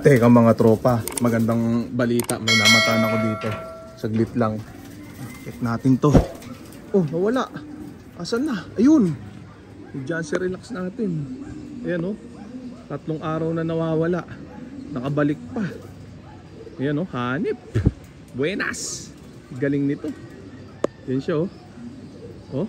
Teka mga tropa, magandang balita. May namataan ako dito. Saglit lang. Check natin to. Oh, nawala. Asan na? Ayun. Diyan si relax natin. Ayan oh. 3 araw na nawawala. Nakabalik pa. Ayan oh, hanip. Buenas. Galing nito. Yan siya oh. Oh,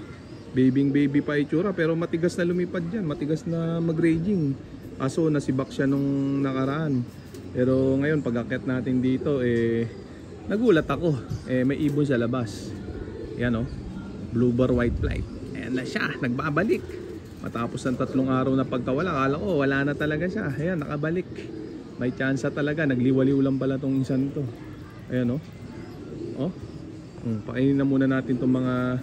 baby pa itsura pero matigas na lumipad dyan. Matigas na mag-raging. Aso nasibak siya nung nakaraan. Pero ngayon pag-akyat natin dito nagulat ako. May ibon sa labas. Yan oh. Blue bar white flight. Ayan na siya, nagbabalik. Matapos ng 3 araw na pagkawala, akala ko wala na talaga siya. Ayan, nakabalik. May chance talaga, nagliwaliw lang pala tong isang to. Ayan oh. Oh. Pakainin na muna natin tong mga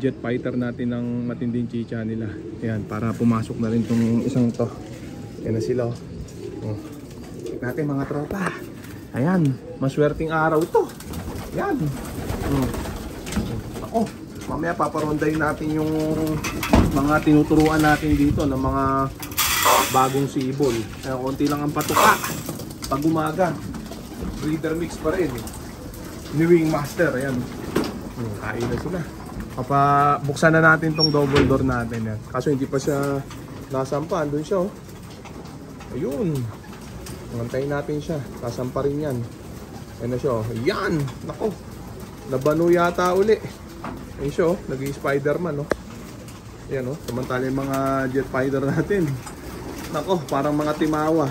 jet fighter natin ng matinding chicha nila. Ayan, para pumasok na rin tong isang to. Ayan na sila oh. Check natin mga tropa. Ayan, maswerteng araw ito. Ayan. Ako, mamaya paparondayin natin yung mga tinuturuan natin dito ng mga bagong sibol. Ayan, konti lang ang patuka. Pag umaga, breeder mix pa rin. New Wing Master, ayan. Kain na sila. Buksan na natin tong double door natin yan. Kaso hindi pa siya nasampa. Andun siya oh. Ayun. Antayin natin siya. Sasampa rin yan. Ayan na siya oh. Yan! Nako. Nabano yata uli. Ayan siya oh. Naging Spider-Man oh. Ayan oh. Samantala yung mga jet fighter natin. Nako. Parang mga timawa.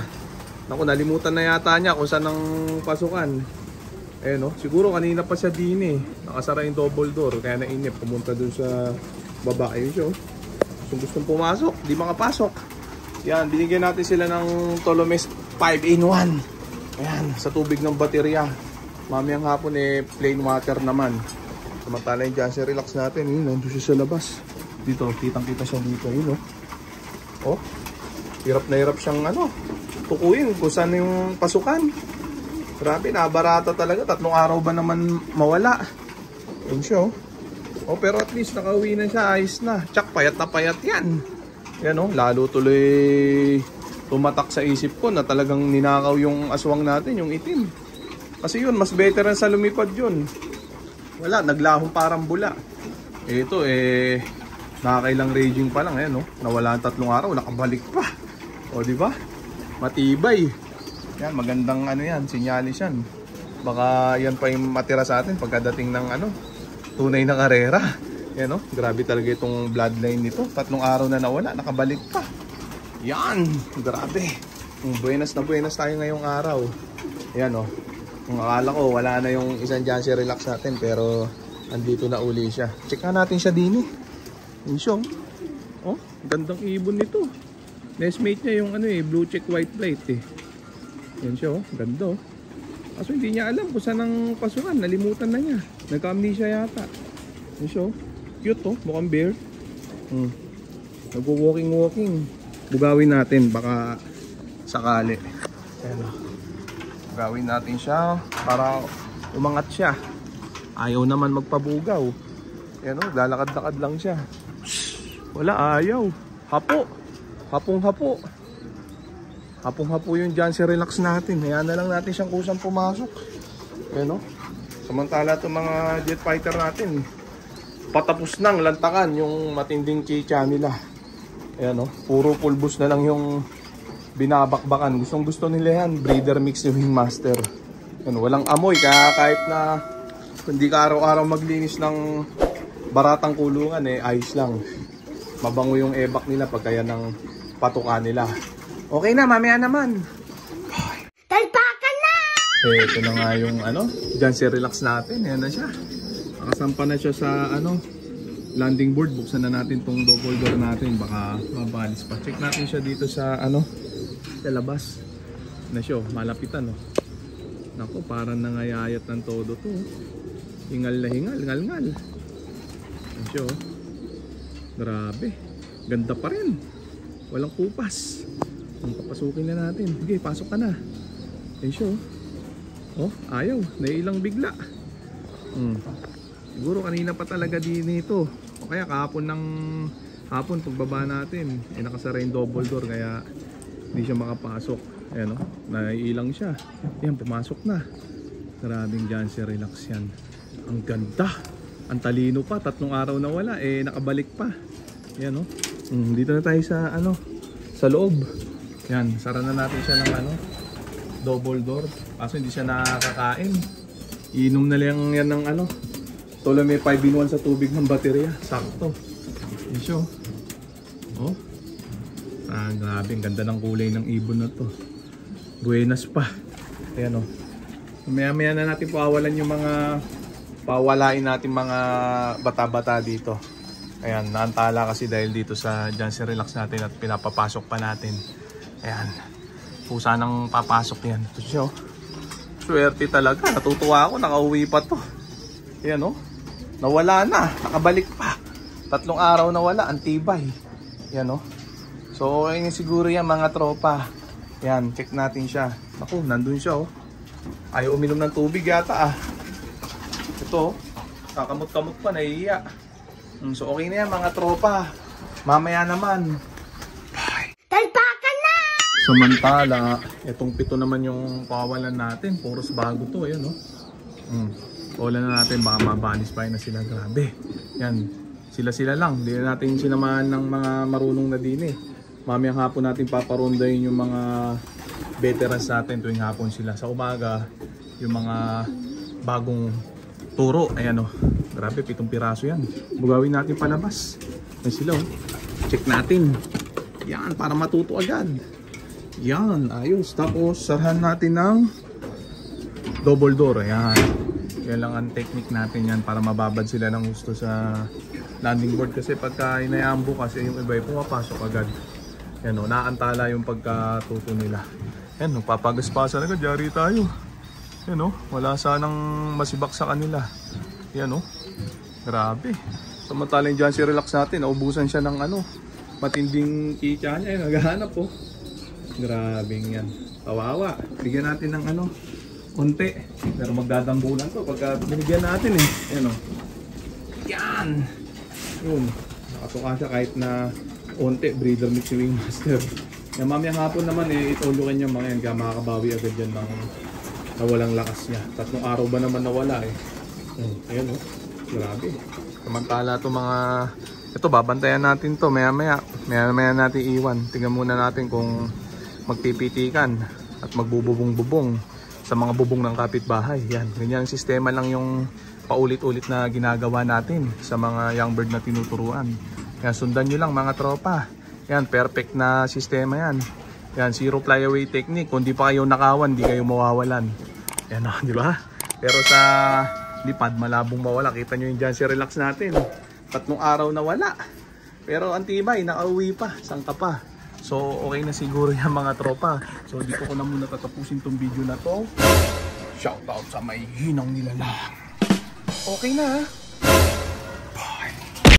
Nako. Nalimutan na yata niya kung saan ang pasukan. Ayan oh. Siguro kanina pa siya din eh. Nakasara yung double door. Kaya nainip. Pumunta dun sa baba. Ayun siya oh. Gustong pumasok. Di makapasok. Yan, binigyan natin sila ng Tolomes 5-in-1. Ayan, sa tubig ng baterya. Mamayang hapon plain water naman. Samantala yung Jansen relax natin. Yun, nandun siya sa labas. Dito, kitang-kita siya dito. Yun, oh. Hirap na hirap siyang tukuyin kung saan yung pasukan. Grabe, nabarata talaga. 3 araw ba naman mawala. Yun siya, oh. Pero at least nakauwi na siya. Ayos na. Tsak, payat na payat yan. Yan oh, lalo tuloy tumatak sa isip ko na talagang ninakaw yung aswang natin, yung itim. Kasi yun, mas better sa lumipad yun. Wala, naglahong parang bula. Ito nakakailang raging pa lang. Ayan oh, nawala ang 3 araw, nakabalik pa. O di ba? Matibay. Yan, magandang yan, sinyalis yan. Baka yan pa yung matira sa atin pagkadating ng tunay na karera. Yan o, grabe talaga itong bloodline nito. 3 araw na nawala, nakabalik pa. Yan, grabe. Buenas na buenas tayo ngayong araw. Yan o, kung akala ko wala na yung isang Jansen relax natin, pero andito na uli siya. Check na natin siya din eh. Yun siya oh, gandang ibon nito. Nestmate niya yung blue check white plate eh. Yan siya oh, ganda oh. Kaso hindi niya alam kung saan ang pasukan, nalimutan na niya. Nagka-amnesia yata. Yan siya oh. Cute to, mukhang bear. Nagwo-walking. Bugawin natin, baka sakali. Ayan. Bugawin natin siya para umangat siya. Ayaw naman magpabugaw. Ayan o, lalakad-lakad lang siya. Wala, ayaw. Hapo. Hapong-hapo. Hapong-hapo yung Jansen relax natin. Hayaan na lang natin siyang kusang pumasok. Ayan o. Samantala itong mga jet fighter natin, patapos nang lantakan yung matinding chicha nila. Ayan o, puro pulbos na lang yung binabakbakan. Gustong gusto nila yan, breeder mix yung Wing Master. Ayan, walang amoy, kaya kahit na hindi ka araw-araw maglinis ng baratang kulungan ayos lang. Mabango yung ebak nila pagkaya ng patuka nila. Okay na, mamaya naman. Talpakan na! Ito na nga yung Jansen relax natin. Ayan na siya. Nakasampa na siya sa landing board. Buksan na natin tong double door natin. Baka mabalis pa. Check natin siya dito sa sa labas. Na siya, malapitan oh. Nako, parang nangayayat ng todo to. Hingal na hingal, ngal-ngal. Yan siya oh. Grabe. Ganda pa rin. Walang kupas. Papasukin na natin. Sige, pasok ka na. Yan siya oh. Oh, ayaw. Naiilang bigla. Siguro kanina pa talaga din ito. O kaya hapon pagbaba natin nakasara yung double door kaya hindi siya makapasok. Ayan o, naiilang siya. Ayan, pumasok na. Maraming Jancy Relax yan. Ang ganda. Ang talino pa, 3 araw na wala. Eh, nakabalik pa. Ayan o. Dito na tayo sa ano, sa loob. Ayan, sara na natin siya ng ano, double door. Kaso hindi siya nakakain. Iinom na lang yan ng ano, tolo may 5-in-1 sa tubig ng baterya. Sakto. Yan siya o. Oh. Grabe, ang ganda ng kulay ng ibon na to. Buenas pa. Ayan o. Maya-maya na natin pawalan yung mga pawalain natin mga bata-bata dito. Ayan, naantala kasi dahil dito sa Jancy Relax natin at pinapapasok pa natin. Ayan. Pusa nang papasok yan. Ito siya o. Swerte talaga. Natutuwa ako, nakauwi pa to. Ayan o. Nawala na. Nakabalik pa. 3 araw na wala. Antibay. Ayan o. So, ayun siguro yan mga tropa. Yan, check natin siya. Naku, nandun siya oh. Ayaw uminom ng tubig yata ah. Ito oh, kakamot-kamot pa, nahihiya. So okay na yan mga tropa. Mamaya naman. Bye! Talpakan na! Samantala, itong 7 naman yung pawalan natin. Puros bago to, ayan oh. Pawalan na natin, baka mabanis pa na sila. Grabe. Yan, sila-sila lang. Hindi na natin sinamahan ng mga marunong na din eh. Mamayang hapon natin paparondayin yung mga veterans natin tuwing hapon sila. Sa umaga, yung mga bagong turo. Ayan o. Grabe, 7 piraso yan. Bugawin natin palabas. Ayan sila o. Check natin. Yan, para matuto agad. Yan, ayos. Tapos, sarhan natin ng double door. Ayan. Yan lang ang technique natin yan para mababad sila ng gusto sa landing board. Kasi pagka inayambo kasi yung iba ay pumapasok agad. Yan o, naantala yung pagkatuto nila. Yan, nagpapagaspasan agad, jari tayo. Yan o, wala sanang masibak sa kanila. Yan o, grabe. Samantala yung Jancy Relax natin, naubusan siya ng ano, matinding kitsa niya. Naghahanap o. Grabe yan. Kawawa. Bigyan natin ng ano, unti. Pero magdadambulan to pagka binigyan natin eh. Yan o. Yan. Yun, nakatuka siya kahit na unti, breeder mix si Wingmaster. Yung mamayang hapon naman eh, itulukan niya mga yan, kaya makakabawi agad yan ng nawalang lakas niya. 3 araw ba naman nawala eh. Ayan o, grabe. Samantala ito mga, ito babantayan natin to maya natin iwan. Tingnan muna natin kung magpipitikan at magbububong-bubong sa mga bubong ng kapitbahay. Yan, ganyan ang sistema lang yung paulit-ulit na ginagawa natin sa mga young bird na tinuturuan. Yan, sundan nyo lang mga tropa. Yan, perfect na sistema yan. Yan, zero flyaway technique. Kung di pa kayo nakawan, di kayo mawawalan. Yan o, di ba? Pero sa lipad, malabong mawala. Kita nyo yung Jancy Relax natin. 3 araw na wala. Pero ang tibay, nakauwi pa. Sangka pa. So, okay na siguro yan mga tropa. So, dito ko na muna tatapusin tong video na to. Shoutout sa may hinang nilalang. Okay na ha?